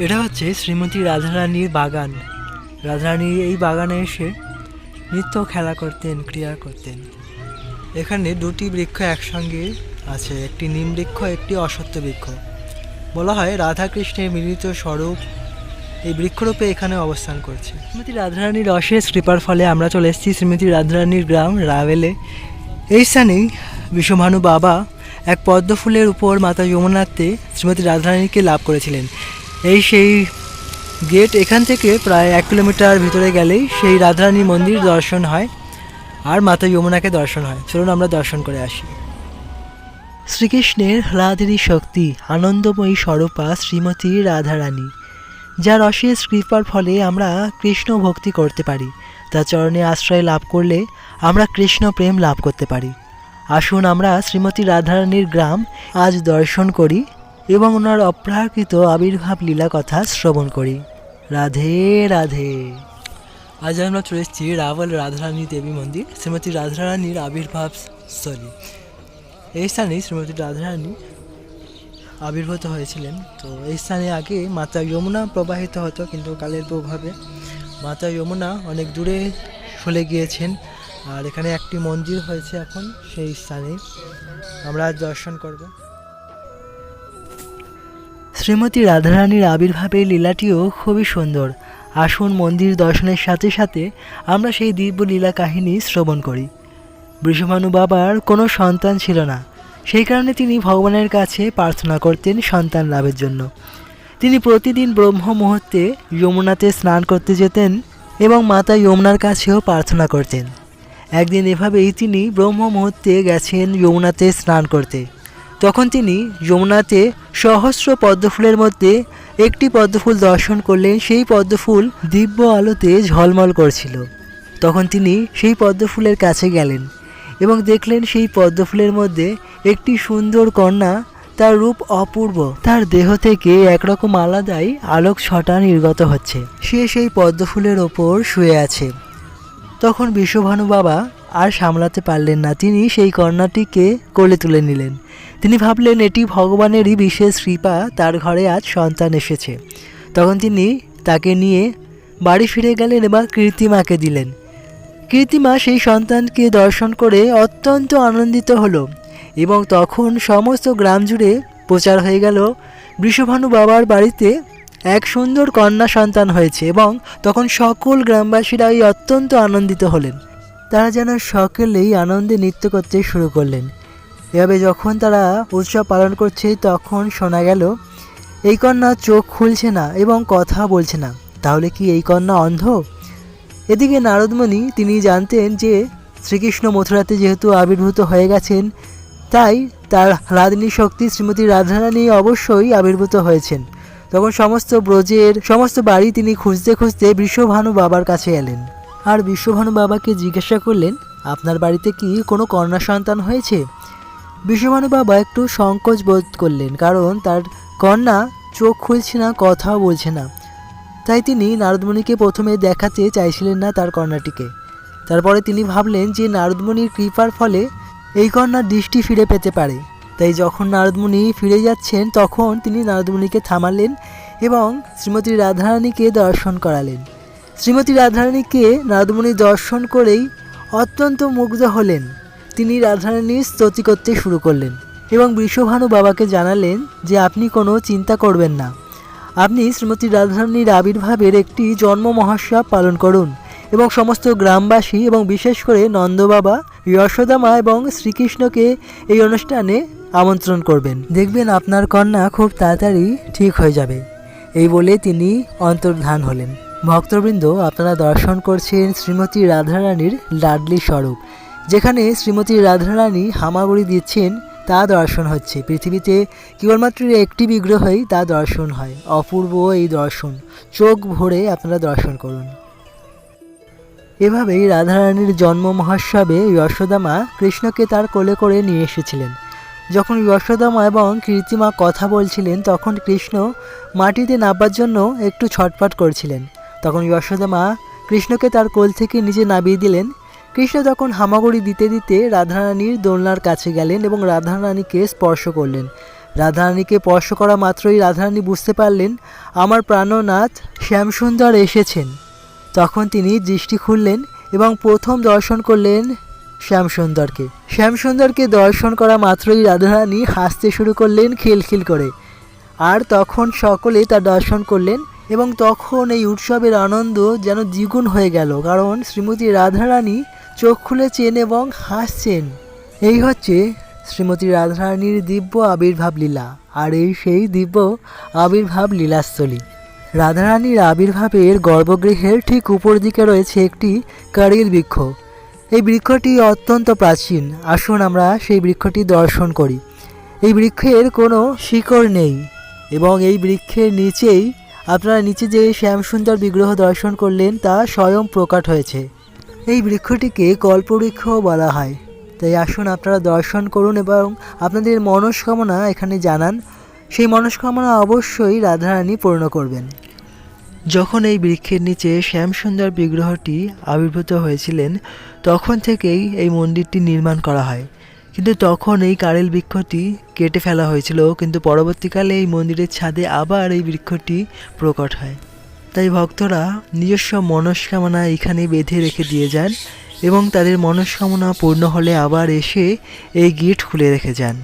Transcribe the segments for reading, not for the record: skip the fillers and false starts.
এটা হচ্ছে শ্রীমতী রাধারানীর বাগান। রাধারানী এই বাগানে এসে নিত্য খেলা করতেন, ক্রিয়া করতেন। এখানে দুটি বৃক্ষ একসঙ্গে আছে, একটি নিম বৃক্ষ, একটি অশ্বত্থ বৃক্ষ। বলা হয় রাধা কৃষ্ণের মিলিত স্বরূপ এই বৃক্ষরূপে এখানে অবস্থান করছে। শ্রীমতী রাধারানীর অশেষ কৃপার ফলে আমরা চলে এসেছি শ্রীমতী রাধারানীর গ্রাম রাভেলে। এই স্থানেই বিশ্বভানু বাবা এক পদ্ম ফুলের উপর মাতা যমুনাতে শ্রীমতী রাধারানীকে লাভ করেছিলেন। এই সেই গেট, এখান থেকে প্রায় 1 কিলোমিটার ভিতরে গেলেই সেই রাধারানীর মন্দির দর্শন হয় আর মাতা যমুনাকে দর্শন হয়। চলুন আমরা দর্শন করে আসি। শ্রীকৃষ্ণের হ্লাদিনী শক্তি, আনন্দময়ী স্বরূপা শ্রীমতী রাধারানী, যার অশেষ কৃপার ফলে আমরা কৃষ্ণ ভক্তি করতে পারি। তার চরণে আশ্রয় লাভ করলে আমরা কৃষ্ণ প্রেম লাভ করতে পারি। আসুন আমরা শ্রীমতী রাধারানীর গ্রাম আজ দর্শন করি এবং ওনার অপ্রাকৃত আবির্ভাব লীলা কথা শ্রবণ করি। রাধে রাধে। আজ আমরা চলে এসেছি রাভেল রাধারানী দেবী মন্দির, শ্রীমতী রাধারানীর আবির্ভাব স্থলী। এই স্থানে শ্রীমতী রাধারানী আবির্ভূত হয়েছিলেন। তো এই স্থানে আগে মাতা যমুনা প্রবাহিত হতো, কিন্তু কালের প্রভাবে মাতা যমুনা অনেক দূরে চলে গিয়েছেন। আর এখানে একটি মন্দির হয়েছে এখন, সেই স্থানে আমরা আজ দর্শন করব। শ্রীমতী রাধারানীর আবির্ভাবের লীলাটিও খুবই সুন্দর। আসুন মন্দির দর্শনের সাথে সাথে আমরা সেই দিব্য লীলা কাহিনী শ্রবণ করি। বৃষভানু বাবার কোনো সন্তান ছিল না, সেই কারণে তিনি ভগবানের কাছে প্রার্থনা করতেন সন্তান লাভের জন্য। তিনি প্রতিদিন ব্রহ্ম মুহূর্তে যমুনাতে স্নান করতে যেতেন এবং মাতা যমুনার কাছেও প্রার্থনা করতেন। একদিন এভাবেই তিনি ব্রহ্ম মুহূর্তে গেছেন যমুনাতে স্নান করতে। তখন তিনি যমুনাতে সহস্র পদ্মফুলের মধ্যে একটি পদ্মফুল দর্শন করলেন। সেই পদ্মফুল দিব্য আলোতে ঝলমল করছিল। তখন তিনি সেই পদ্মফুলের কাছে গেলেন এবং দেখলেন সেই পদ্মফুলের মধ্যে একটি সুন্দর কন্যা, তার রূপ অপূর্ব, তার দেহ থেকে একরকম আলাদাই আলোক ছটা নির্গত হচ্ছে। সে সেই পদ্মফুলের ওপর শুয়ে আছে। তখন বিশ্বভানু বাবা আর সামলাতে পারলেন না, তিনি সেই কন্যাটিকে কোলে তুলে নিলেন। তিনি ভাবলেন এটি ভগবানেরই বিশেষ কৃপা, তার ঘরে আজ সন্তান এসেছে। তখন তিনি তাকে নিয়ে বাড়ি ফিরে গেলেন এবং কীর্তিমাকে দিলেন। কীর্তিমা সেই সন্তানকে দর্শন করে অত্যন্ত আনন্দিত হলো এবং তখন সমস্ত গ্রাম জুড়ে প্রচার হয়ে গেল বৃষভানু বাবার বাড়িতে এক সুন্দর কন্যা সন্তান হয়েছে। এবং তখন সকল গ্রামবাসীরাই অত্যন্ত আনন্দিত হলেন। তারা যেন সকলেই আনন্দে নৃত্য করতে শুরু করলেন। এভাবে যখন তারা উৎসব পালন করছে তখন শোনা গেল এই কন্যা চোখ খুলছে না এবং কথা বলছে না, তাহলে কি এই কন্যা অন্ধ? এদিকে নারদমণি তিনি জানতেন যে শ্রীকৃষ্ণ মথুরাতে যেহেতু আবির্ভূত হয়ে গেছেন, তাই তার হ্লাদিনী শক্তি শ্রীমতী রাধারানী অবশ্যই আবির্ভূত হয়েছেন। তখন সমস্ত ব্রজের সমস্ত বাড়ি তিনি খুঁজতে খুঁজতে বিশ্বভানু বাবার কাছে এলেন। আর বিশ্বভানু বাবাকে জিজ্ঞাসা করলেন, আপনার বাড়িতে কি কোনো কন্যা সন্তান হয়েছে? বিশ্বভানু বাবা একটু সংকোচ বোধ করলেন, কারণ তার কন্যা চোখ খুলছে না, কথাও বলছে না। তাই তিনি নারদমণিকে প্রথমে দেখাতে চাইছিলেন না তার কন্যাটিকে। তারপরে তিনি ভাবলেন যে নারদমণির কৃপার ফলে এই কন্যার দৃষ্টি ফিরে পেতে পারে। তাই যখন নারদমণি ফিরে যাচ্ছেন তখন তিনি নারদমণিকে থামালেন এবং শ্রীমতী রাধারানীকে দর্শন করালেন। শ্রীমতী রাধারানীকে নারদমণি দর্শন করেই অত্যন্ত মুগ্ধ হলেন। তিনি রাধারানীর স্তুতি করতে শুরু করলেন এবং বৃষভানু বাবাকে জানালেন যে আপনি কোনো চিন্তা করবেন না, আপনি শ্রীমতী রাধারানীর আবির্ভাবের একটি জন্ম মহোৎসব পালন করুন এবং সমস্ত গ্রামবাসী এবং বিশেষ করে নন্দবাবা, যশোদা মা এবং শ্রীকৃষ্ণকে এই অনুষ্ঠানে আমন্ত্রণ করবেন। দেখবেন আপনার কন্যা খুব তাড়াতাড়ি ঠিক হয়ে যাবে। এই বলে তিনি অন্তর্ধান হলেন। ভক্তবৃন্দ, আপনারা দর্শন করছেন শ্রীমতী রাধারানীর লাডলি স্বরূপ। যেখানে শ্রীমতী রাধারানী হামাগুড়ি দিচ্ছেন তা দর্শন হচ্ছে। পৃথিবীতে কেবলমাত্র একটি বিগ্রহই তা দর্শন হয়। অপূর্ব এই দর্শন, চোখ ভরে আপনারা দর্শন করুন। এভাবেই রাধারানীর জন্ম মহোৎসবে যশোদা মা কৃষ্ণকে তার কোলে করে নিয়ে এসেছিলেন। যখন যশোদা মা এবং কীর্তিমা কথা বলছিলেন তখন কৃষ্ণ মাটিতে নামবার জন্য একটু ছটফট করছিলেন। তখন যশোদা মা কৃষ্ণকে তার কোল থেকে নিচে নামিয়ে দিলেন। কৃষ্ণ তখন হামাগুড়ি দিতে দিতে রাধারানীর দোলনার কাছে গেলেন এবং রাধারানীকে স্পর্শ করলেন। রাধারানীকে স্পর্শ করা মাত্রই রাধারানী বুঝতে পারলেন আমার প্রাণনাথ শ্যামসুন্দর এসেছেন। তখন তিনি দৃষ্টি খুললেন এবং প্রথম দর্শন করলেন শ্যামসুন্দরকে। শ্যামসুন্দরকে দর্শন করা মাত্রই রাধারানী হাসতে শুরু করলেন খিলখিল করে। আর তখন সকলে তার দর্শন করলেন এবং তখন এই উৎসবের আনন্দ যেন দ্বিগুণ হয়ে গেল, কারণ শ্রীমতী রাধারানী চোখ খুলেছেন এবং হাসছেন। এই হচ্ছে শ্রীমতী রাধারানীর দিব্য আবির্ভাব লীলা, আর এই সেই দিব্য আবির্ভাব লীলাস্থলী। রাধারানীর আবির্ভাবের গর্ভগৃহের ঠিক উপর দিকে রয়েছে একটি কারিল বৃক্ষ। এই বৃক্ষটি অত্যন্ত প্রাচীন। আসুন আমরা সেই বৃক্ষটি দর্শন করি। এই বৃক্ষের কোনো শিকড় নেই এবং এই বৃক্ষের নিচেই আপনারা নিচে যে শ্যামসুন্দর বিগ্রহ দর্শন করলেন তা স্বয়ং প্রকট হয়েছে। এই বৃক্ষটিকে কল্পবৃক্ষও বলা হয়। তাই আসুন আপনারা দর্শন করুন এবং আপনাদের মনস্কামনা এখানে জানান। সেই মনস্কামনা অবশ্যই রাধারানী পূর্ণ করবেন। যখন এই বৃক্ষের নিচে শ্যামসুন্দর বিগ্রহটি আবির্ভূত হয়েছিলেন তখন থেকেই এই মন্দিরটি নির্মাণ করা হয়, কিন্তু তখন এই কারেল বৃক্ষটি কেটে ফেলা হয়েছিল, কিন্তু পরবর্তীকালে এই মন্দিরের ছাদে আবার এই বৃক্ষটি প্রকট হয়। তাই ভক্তরা নিজস্ব মনস্কামনা এখানে বেঁধে রেখে দিয়ে যান এবং তাদের মনস্কামনা পূর্ণ হলে আবার এসে এই গেট খুলে রেখে যান।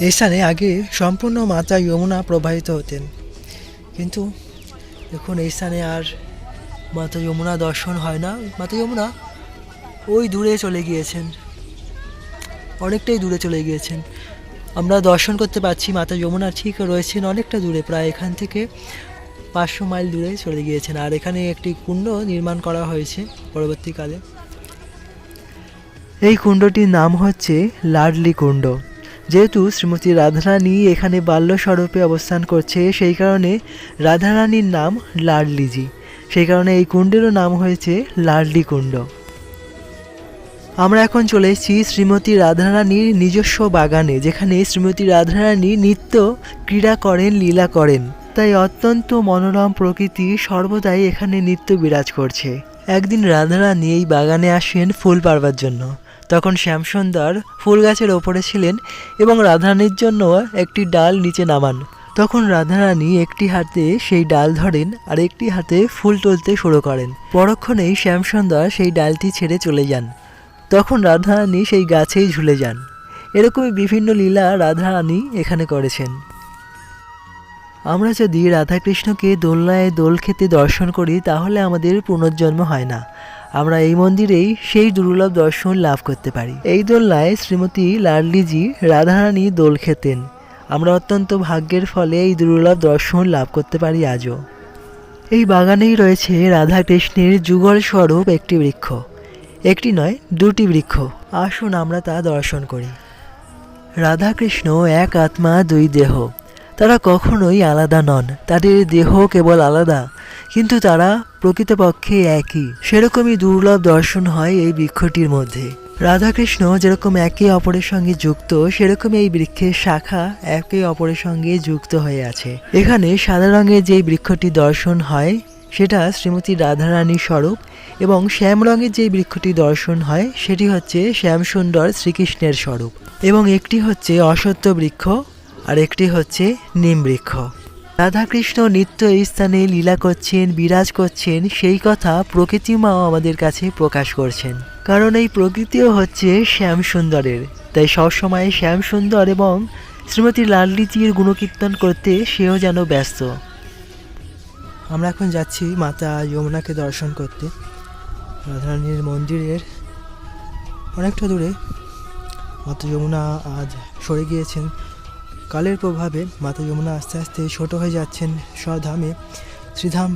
এই স্থানে আগে সম্পূর্ণ মাতা যমুনা প্রবাহিত হতেন, কিন্তু এখন এই স্থানে আর মাতা যমুনা দর্শন হয় না। মাতা যমুনা ওই দূরে চলে গিয়েছেন, অনেকটাই দূরে চলে গিয়েছেন। আমরা দর্শন করতে পারছি মাতা যমুনা ঠিক রয়েছেন অনেকটা দূরে, প্রায় এখান থেকে 500 মাইল দূরে চলে গিয়েছেন। আর এখানে একটি কুণ্ড নির্মাণ করা হয়েছে পরবর্তীকালে। এই কুণ্ডটির নাম হচ্ছে লাডলি কুণ্ড। যেহেতু শ্রীমতী রাধারানী এখানে বাল্যস্বরূপে অবস্থান করছে, সেই কারণে রাধারানীর নাম লাডলিজি। সেই কারণে এই কুণ্ডেরও নাম হয়েছে লাডলি কুণ্ড। আমরা এখন চলে এসেছি শ্রীমতী রাধারানীর নিজস্ব বাগানে, যেখানে শ্রীমতী রাধারানী নিত্য ক্রীড়া করেন, লীলা করেন। তাই অত্যন্ত মনোরম প্রকৃতি সর্বদাই এখানে নিত্য বিরাজ করছে। একদিন রাধারানী এই বাগানে আসেন ফুল পাড়বার জন্য। তখন শ্যামসুন্দর ফুল গাছের ওপরে ছিলেন এবং রাধারানীর জন্য একটি ডাল নিচে নামান। তখন রাধারানী একটি হাতে সেই ডাল ধরেন আর একটি হাতে ফুল তুলতে শুরু করেন। পরক্ষণেই শ্যামসুন্দর সেই ডালটি ছেড়ে চলে যান। তখন রাধারানী সেই গাছেই ঝুলে যান। এরকমই বিভিন্ন লীলা রাধারানী এখানে করেছেন। আমরা যদি রাধাকৃষ্ণকে দোলনায় দোল খেতে দর্শন করি তাহলে আমাদের পুনর্জন্ম হয় না। আমরা এই মন্দিরেই সেই দুর্লভ দর্শন লাভ করতে পারি। এই দোলনায় শ্রীমতী লাডলিজি রাধারানী দোল খেতেন। আমরা অত্যন্ত ভাগ্যের ফলে এই দুর্লভ দর্শন লাভ করতে পারি আজও। এই বাগানেই রয়েছে রাধাকৃষ্ণের যুগল স্বরূপ একটি বৃক্ষ, একটি নয় দুটি বৃক্ষ। আসুন আমরা তা দর্শন করি। রাধাকৃষ্ণ এক আত্মা দুই দেহ। তারা কখনোই আলাদা নন। তাদের দেহ কেবল আলাদা, কিন্তু তারা প্রকৃতপক্ষে একই। সেরকমই দুর্লভ দর্শন হয় এই বৃক্ষটির মধ্যে। রাধাকৃষ্ণ যেরকম একে অপরের সঙ্গে যুক্ত, সেরকম এই বৃক্ষের শাখা একে অপরের সঙ্গে যুক্ত হয়ে আছে। এখানে সাদা রঙের যে বৃক্ষটি দর্শন হয় সেটা শ্রীমতী রাধারানীর স্বরূপ, এবং শ্যাম রঙের যে বৃক্ষটি দর্শন হয় সেটি হচ্ছে শ্যামসুন্দর শ্রীকৃষ্ণের স্বরূপ। এবং একটি হচ্ছে অশ্বত্থ বৃক্ষ আর একটি হচ্ছে নিম বৃক্ষ। রাধাকৃষ্ণ নিত্য এই স্থানে লীলা করছেন, বিরাজ করছেন, সেই কথা প্রকৃতি মাও আমাদের কাছে প্রকাশ করছেন। কারণ এই প্রকৃতিও হচ্ছে শ্যামসুন্দরের, তাই সবসময় শ্যামসুন্দর এবং শ্রীমতী লাডলিজির গুণকীর্তন করতে সেও যেন ব্যস্ত। আমরা এখন যাচ্ছি মাতা যমুনাকে দর্শন করতে। রাধারানীর মন্দিরের অনেকটা দূরে মাতা যমুনা আজ সরে গিয়েছেন। কালের প্রভাবে মাতা যমুনা আস্তে আস্তে ছোট হয়ে যাচ্ছেন। স্বধামে শ্রীধাম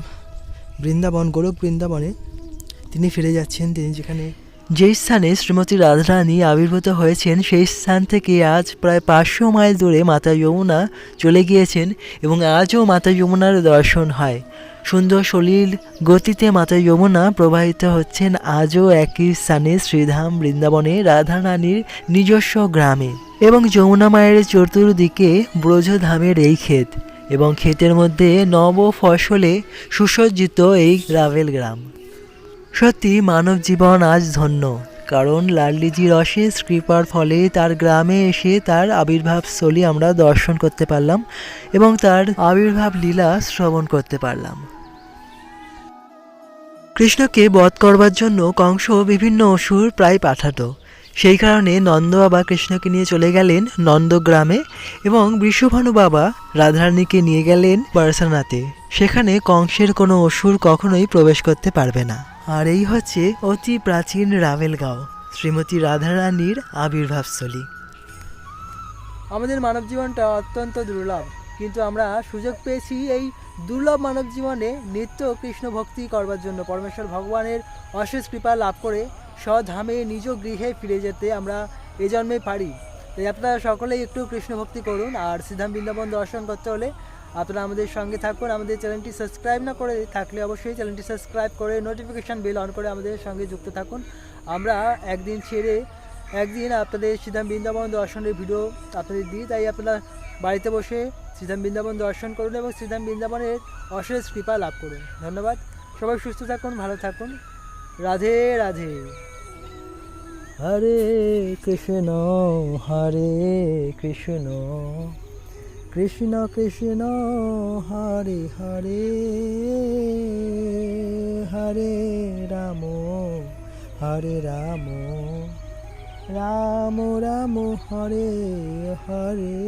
বৃন্দাবন, গোলক বৃন্দাবনে তিনি ফিরে যাচ্ছেন। তিনি যেখানে যে স্থানে শ্রীমতী রাধারানী আবির্ভূত হয়েছেন সেই স্থান থেকে আজ প্রায় 500 মাইল দূরে মাতা যমুনা চলে গিয়েছেন এবং আজও মাতা যমুনার দর্শন হয়। সুন্দর সলিল গতিতে মাতা যমুনা প্রবাহিত হচ্ছেন আজও একই স্থানে শ্রীধাম বৃন্দাবনে রাধারানীর নিজস্ব গ্রামে। এবং যমুনা মায়ের চতুর্দিকে ব্রজধামের এই ক্ষেত, এবং ক্ষেতের মধ্যে নব ফসলে সুসজ্জিত এই রাভেল গ্রাম। সত্যি মানব জীবন আজ ধন্য, কারণ লাডলিজির অশেষ কৃপার ফলে তার গ্রামে এসে তার আবির্ভাবস্থলী আমরা দর্শন করতে পারলাম এবং তার আবির্ভাব লীলা শ্রবণ করতে পারলাম। কৃষ্ণকে বধ করবার জন্য কংস বিভিন্ন অসুর প্রায় পাঠাতো। সেই কারণে নন্দ বাবা কৃষ্ণকে নিয়ে চলে গেলেন নন্দগ্রামে এবং বৃষভানু বাবা রাধারানীকে নিয়ে গেলেন বারসানাতে। সেখানে কংসের কোনো অসুর কখনোই প্রবেশ করতে পারবে না। আর এই হচ্ছে অতি প্রাচীন রাভেলগাঁও, শ্রীমতী রাধারানীর আবির্ভাবস্থলী। আমাদের মানব জীবনটা অত্যন্ত দুর্লভ, কিন্তু আমরা সুযোগ পেয়েছি এই দুর্লভ মানব জীবনে নিত্য কৃষ্ণ ভক্তি করবার জন্য। পরমেশ্বর ভগবানের অশেষ কৃপা লাভ করে স্বধামে নিজ গৃহে ফিরে যেতে আমরা এই জন্মে পারি। তাই আপনারা সকলেই একটু কৃষ্ণ ভক্তি করুন। আর শ্রীধাম বৃন্দাবন দর্শন করতে হলে আপনারা আমাদের সঙ্গে থাকুন। আমাদের চ্যানেলটি সাবস্ক্রাইব না করে থাকলে অবশ্যই চ্যানেলটি সাবস্ক্রাইব করে নোটিফিকেশান বেল অন করে আমাদের সঙ্গে যুক্ত থাকুন। আমরা একদিন ছেড়ে একদিন আপনাদের শ্রীধাম বৃন্দাবন দর্শনের ভিডিও আপনাদের দিই, তাই আপনারা বাড়িতে বসে শ্রীধাম বৃন্দাবন দর্শন করুন এবং শ্রীধাম বৃন্দাবনের অশেষ কৃপা লাভ করুন। ধন্যবাদ। সবাই সুস্থ থাকুন, ভালো থাকুন। রাধে রাধে। হরে কৃষ্ণ কৃষ্ণ কৃষ্ণ হরে হরে, হরে রাম রাম রাম হরে হরে।